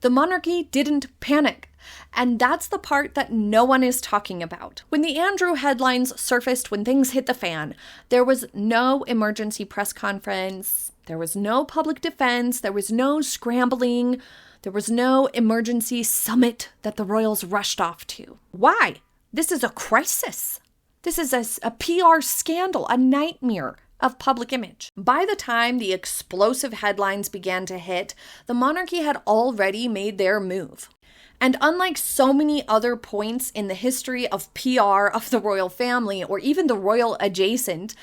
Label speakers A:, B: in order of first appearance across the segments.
A: The monarchy didn't panic. And that's the part that no one is talking about. When the Andrew headlines surfaced, when things hit the fan, there was no emergency press conference, there was no public defense, there was no scrambling, there was no emergency summit that the royals rushed off to. Why? This is a crisis. This is a PR scandal, a nightmare of public image. By the time the explosive headlines began to hit, the monarchy had already made their move. And unlike so many other points in the history of PR of the royal family, or even the royal adjacent,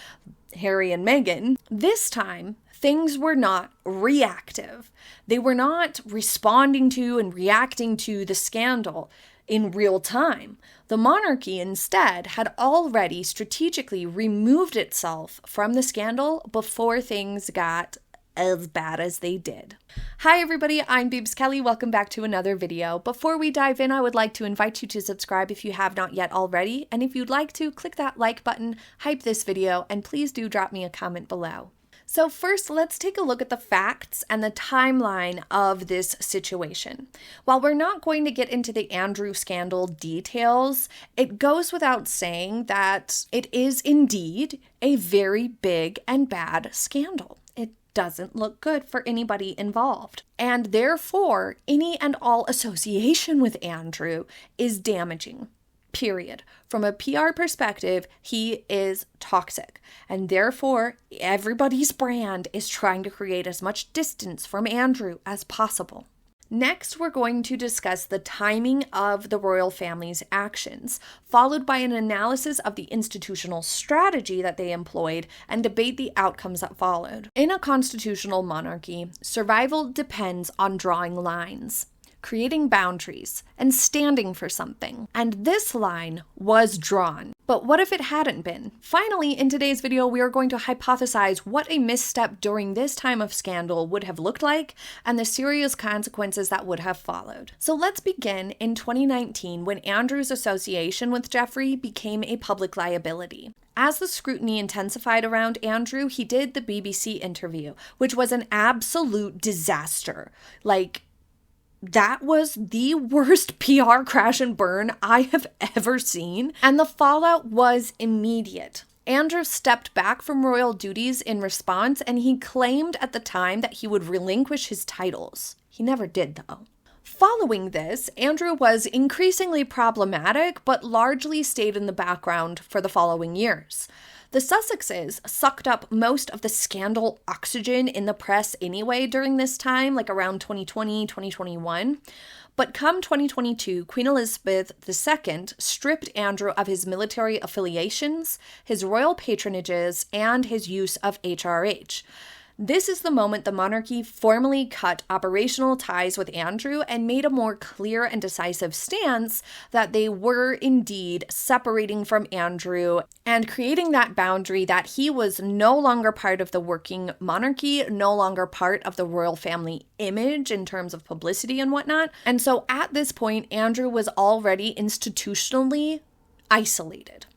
A: Harry and Meghan, this time things were not reactive. They were not responding to and reacting to the scandal in real time. The monarchy instead had already strategically removed itself from the scandal before things got as bad as they did. Hi everybody, I'm Babes Kelly. Welcome back to another video. Before we dive in, I would like to invite you to subscribe if you have not yet already. And if you'd like to, click that like button, hype this video, and please do drop me a comment below. So first, let's take a look at the facts and the timeline of this situation. While we're not going to get into the Andrew scandal details, it goes without saying that it is indeed a very big and bad scandal. It doesn't look good for anybody involved. And therefore, any and all association with Andrew is damaging. Period. From a PR perspective, he is toxic. And therefore, everybody's brand is trying to create as much distance from Andrew as possible. Next, we're going to discuss the timing of the royal family's actions, followed by an analysis of the institutional strategy that they employed and debate the outcomes that followed. In a constitutional monarchy, survival depends on drawing lines, creating boundaries, and standing for something. And this line was drawn. But what if it hadn't been? Finally, in today's video, we are going to hypothesize what a misstep during this time of scandal would have looked like and the serious consequences that would have followed. So let's begin in 2019 when Andrew's association with Jeffrey became a public liability. As the scrutiny intensified around Andrew, he did the BBC interview, which was an absolute disaster. That was the worst PR crash and burn I have ever seen, and the fallout was immediate. Andrew stepped back from royal duties in response, and he claimed at the time that he would relinquish his titles. He never did, though. Following this, Andrew was increasingly problematic, but largely stayed in the background for the following years. The Sussexes sucked up most of the scandal oxygen in the press anyway during this time, around 2020, 2021. But come 2022, Queen Elizabeth II stripped Andrew of his military affiliations, his royal patronages, and his use of HRH. This is the moment the monarchy formally cut operational ties with Andrew and made a more clear and decisive stance that they were indeed separating from Andrew and creating that boundary that he was no longer part of the working monarchy, no longer part of the royal family image in terms of publicity and whatnot. And so at this point, Andrew was already institutionally isolated.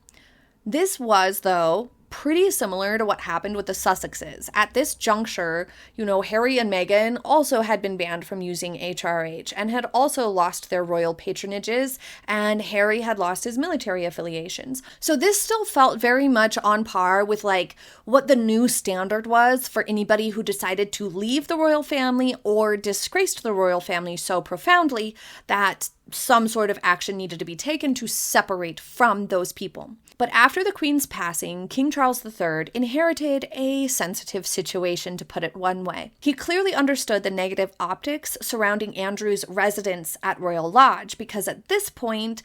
A: This was, though, pretty similar to what happened with the Sussexes. At this juncture, Harry and Meghan also had been banned from using HRH and had also lost their royal patronages, and Harry had lost his military affiliations. So this still felt very much on par with what the new standard was for anybody who decided to leave the royal family or disgraced the royal family so profoundly that some sort of action needed to be taken to separate from those people. But after the Queen's passing, King Charles III inherited a sensitive situation, to put it one way. He clearly understood the negative optics surrounding Andrew's residence at Royal Lodge, because at this point,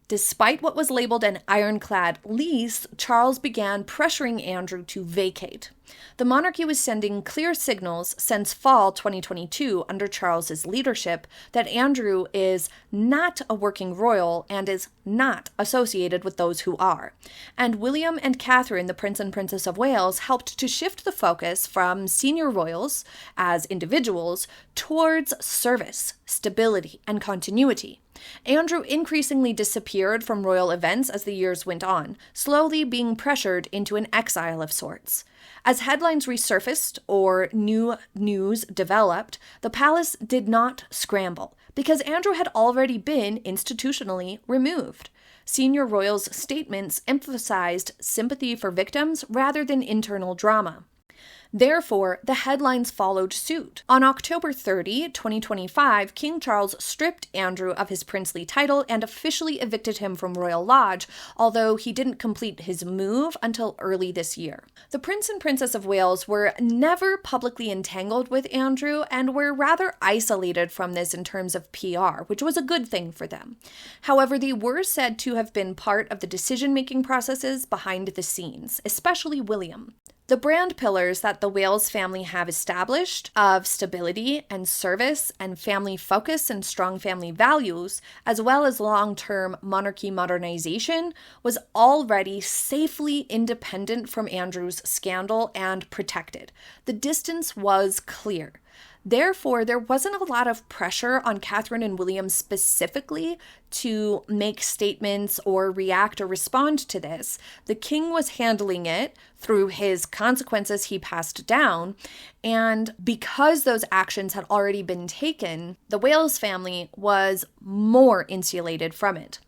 A: despite what was labeled an ironclad lease, Charles began pressuring Andrew to vacate. The monarchy was sending clear signals since fall 2022 under Charles's leadership that Andrew is not a working royal and is not associated with those who are. And William and Catherine, the Prince and Princess of Wales, helped to shift the focus from senior royals as individuals towards service, stability, and continuity. Andrew increasingly disappeared from royal events as the years went on, slowly being pressured into an exile of sorts. As headlines resurfaced or new news developed, the palace did not scramble, because Andrew had already been institutionally removed. Senior royals' statements emphasized sympathy for victims rather than internal drama. Therefore, the headlines followed suit. On October 30, 2025, King Charles stripped Andrew of his princely title and officially evicted him from Royal Lodge, although he didn't complete his move until early this year. The Prince and Princess of Wales were never publicly entangled with Andrew and were rather isolated from this in terms of PR, which was a good thing for them. However, they were said to have been part of the decision-making processes behind the scenes, especially William. The brand pillars that the Wales family have established of stability and service and family focus and strong family values, as well as long-term monarchy modernization, was already safely independent from Andrew's scandal and protected. The distance was clear. Therefore, there wasn't a lot of pressure on Catherine and William specifically to make statements or react or respond to this. The king was handling it through his consequences he passed down, and because those actions had already been taken, the Wales family was more insulated from it.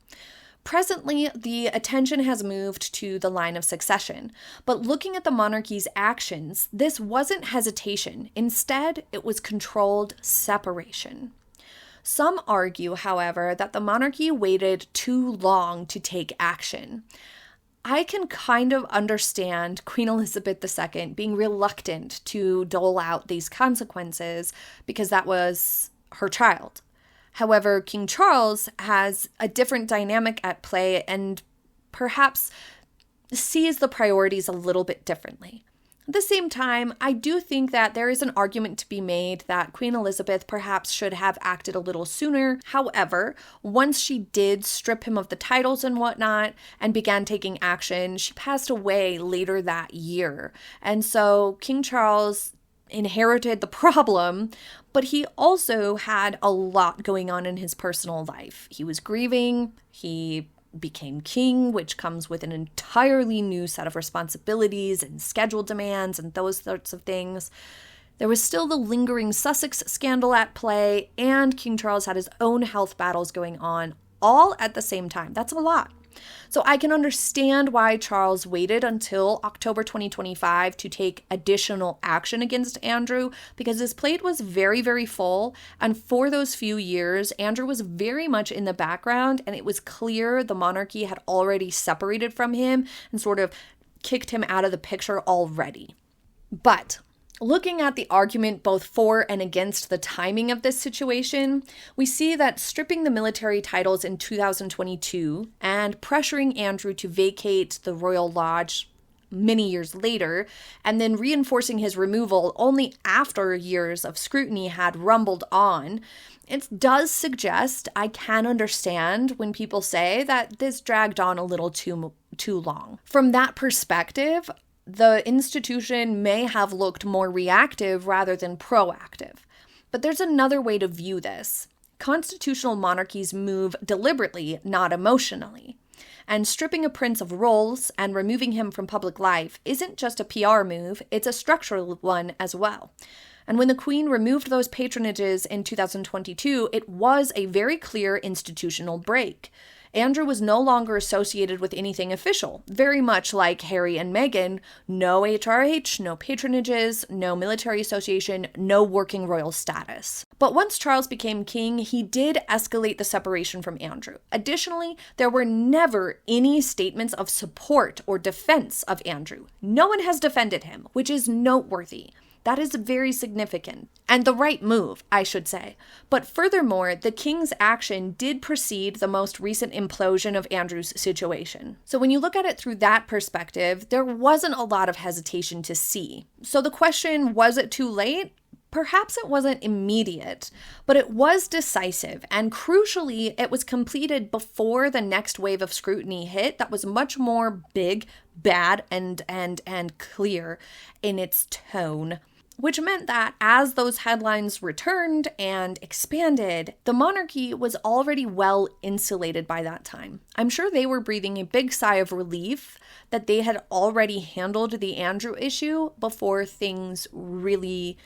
A: Presently, the attention has moved to the line of succession, but looking at the monarchy's actions, this wasn't hesitation. Instead, it was controlled separation. Some argue, however, that the monarchy waited too long to take action. I can kind of understand Queen Elizabeth II being reluctant to dole out these consequences because that was her child. However, King Charles has a different dynamic at play and perhaps sees the priorities a little bit differently. At the same time, I do think that there is an argument to be made that Queen Elizabeth perhaps should have acted a little sooner. However, once she did strip him of the titles and whatnot and began taking action, she passed away later that year. And so King Charles inherited the problem, but he also had a lot going on in his personal life. He was grieving, he became king, which comes with an entirely new set of responsibilities and schedule demands and those sorts of things. There was still the lingering Sussex scandal at play, and King Charles had his own health battles going on, all at the same time. That's a lot. So I can understand why Charles waited until October 2025 to take additional action against Andrew, because his plate was very, very full. And for those few years, Andrew was very much in the background, and it was clear the monarchy had already separated from him and sort of kicked him out of the picture already. But looking at the argument both for and against the timing of this situation, we see that stripping the military titles in 2022 and pressuring Andrew to vacate the Royal Lodge many years later, and then reinforcing his removal only after years of scrutiny had rumbled on, it does suggest, I can understand when people say that this dragged on a little too long. From that perspective, the institution may have looked more reactive rather than proactive. But there's another way to view this. Constitutional monarchies move deliberately, not emotionally. And stripping a prince of roles and removing him from public life isn't just a PR move, it's a structural one as well. And when the Queen removed those patronages in 2022, it was a very clear institutional break. Andrew was no longer associated with anything official, very much like Harry and Meghan. No HRH, no patronages, no military association, no working royal status. But once Charles became king, he did escalate the separation from Andrew. Additionally, there were never any statements of support or defense of Andrew. No one has defended him, which is noteworthy. That is very significant, and the right move, I should say. But furthermore, the king's action did precede the most recent implosion of Andrew's situation. So when you look at it through that perspective, there wasn't a lot of hesitation to see. So the question, was it too late? Perhaps it wasn't immediate, but it was decisive, and crucially, it was completed before the next wave of scrutiny hit that was much more big, bad, and clear in its tone. which meant that as those headlines returned and expanded, the monarchy was already well insulated by that time. I'm sure they were breathing a big sigh of relief that they had already handled the Andrew issue before things really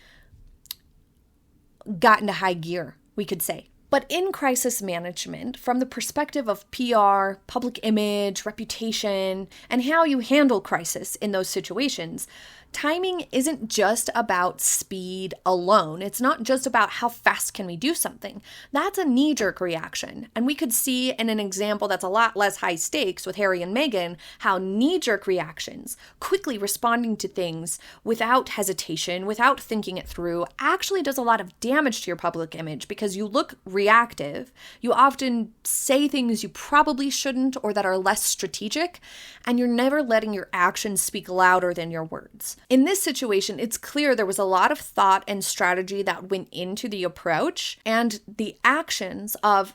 A: got into high gear, we could say. But in crisis management, from the perspective of PR, public image, reputation, and how you handle crisis in those situations, timing isn't just about speed alone. It's not just about how fast can we do something. That's a knee-jerk reaction. And we could see in an example that's a lot less high stakes with Harry and Meghan, how knee-jerk reactions, quickly responding to things without hesitation, without thinking it through, actually does a lot of damage to your public image because you look reactive. You often say things you probably shouldn't or that are less strategic, and you're never letting your actions speak louder than your words. In this situation, it's clear there was a lot of thought and strategy that went into the approach and the actions of,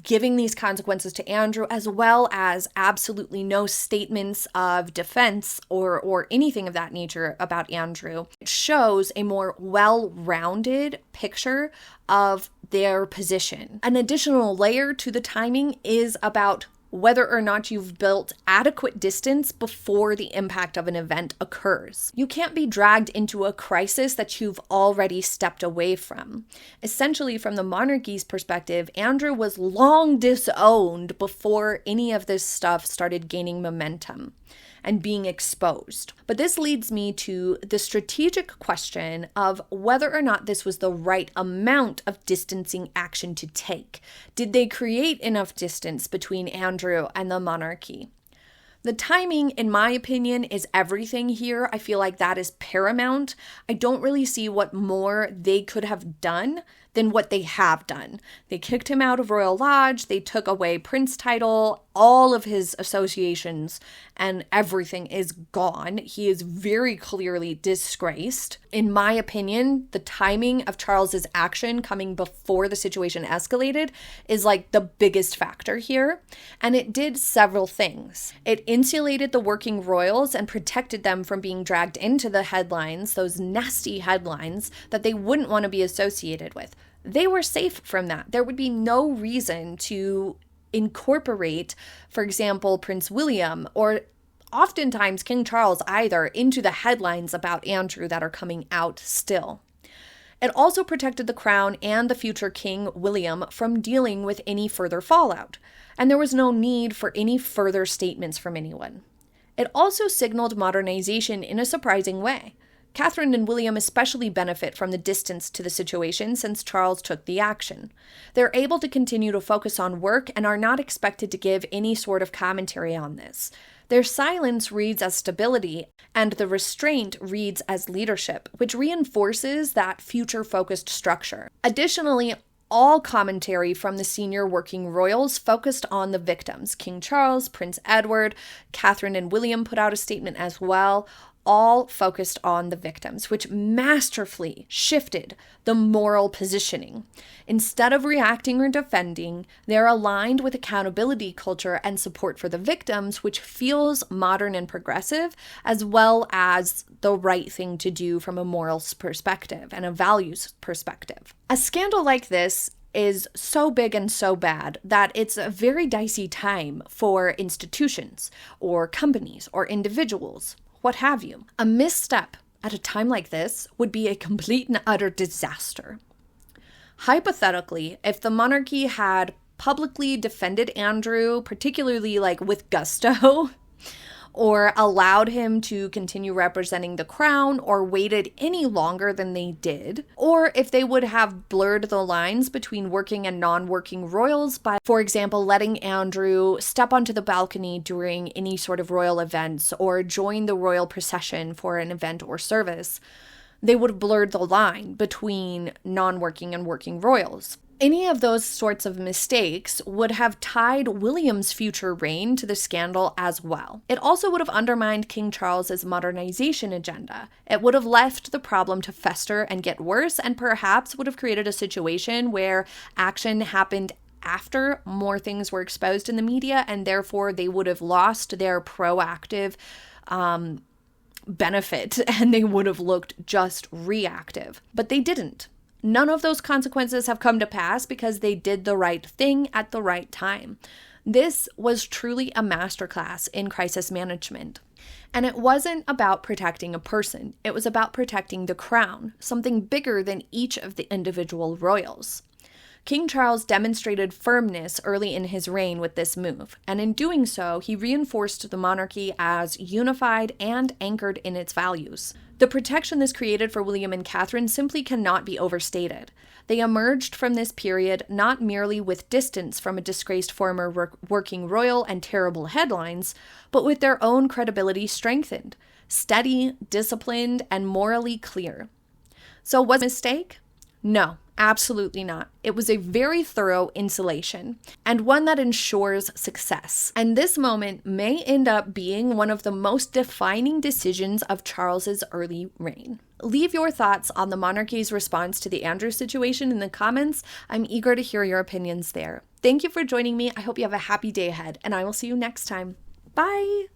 A: giving these consequences to Andrew, as well as absolutely no statements of defense or anything of that nature about Andrew. It shows a more well-rounded picture of their position. An additional layer to the timing is about whether or not you've built adequate distance before the impact of an event occurs. You can't be dragged into a crisis that you've already stepped away from. Essentially, from the monarchy's perspective, Andrew was long disowned before any of this stuff started gaining momentum and being exposed. But this leads me to the strategic question of whether or not this was the right amount of distancing action to take. Did they create enough distance between Andrew and the monarchy? The timing, in my opinion, is everything here. I feel like that is paramount. I don't really see what more they could have done than what they have done. They kicked him out of Royal Lodge, they took away Prince title, all of his associations, and everything is gone. He is very clearly disgraced. In my opinion, the timing of Charles's action coming before the situation escalated is like the biggest factor here, and it did several things. It insulated the working royals and protected them from being dragged into the headlines, those nasty headlines that they wouldn't want to be associated with. They were safe from that. There would be no reason to incorporate, for example, Prince William or oftentimes King Charles either into the headlines about Andrew that are coming out still. It also protected the crown and the future King William from dealing with any further fallout, and there was no need for any further statements from anyone. It also signaled modernization in a surprising way. Catherine and William especially benefit from the distance to the situation since Charles took the action. They're able to continue to focus on work and are not expected to give any sort of commentary on this. Their silence reads as stability, and the restraint reads as leadership, which reinforces that future-focused structure. Additionally, all commentary from the senior working royals focused on the victims. King Charles, Prince Edward, Catherine and William put out a statement as well, all focused on the victims, which masterfully shifted the moral positioning. Instead of reacting or defending, they're aligned with accountability culture and support for the victims, which feels modern and progressive, as well as the right thing to do from a morals perspective and a values perspective. A scandal like this is so big and so bad that it's a very dicey time for institutions or companies or individuals, what have you. A misstep at a time like this would be a complete and utter disaster. Hypothetically, if the monarchy had publicly defended Andrew, particularly with gusto, or allowed him to continue representing the crown, or waited any longer than they did, or if they would have blurred the lines between working and non-working royals by, for example, letting Andrew step onto the balcony during any sort of royal events or join the royal procession for an event or service, they would have blurred the line between non-working and working royals. Any of those sorts of mistakes would have tied William's future reign to the scandal as well. It also would have undermined King Charles's modernization agenda. It would have left the problem to fester and get worse, and perhaps would have created a situation where action happened after more things were exposed in the media, and therefore they would have lost their proactive benefit and they would have looked just reactive. But they didn't. None of those consequences have come to pass because they did the right thing at the right time. This was truly a masterclass in crisis management. And it wasn't about protecting a person. It was about protecting the crown, something bigger than each of the individual royals. King Charles demonstrated firmness early in his reign with this move, and in doing so, he reinforced the monarchy as unified and anchored in its values. The protection this created for William and Catherine simply cannot be overstated. They emerged from this period not merely with distance from a disgraced former working royal and terrible headlines, but with their own credibility strengthened, steady, disciplined, and morally clear. So was it a mistake? No, absolutely not. It was a very thorough insulation and one that ensures success. And this moment may end up being one of the most defining decisions of Charles's early reign. Leave your thoughts on the monarchy's response to the Andrew situation in the comments. I'm eager to hear your opinions there. Thank you for joining me. I hope you have a happy day ahead, and I will see you next time. Bye!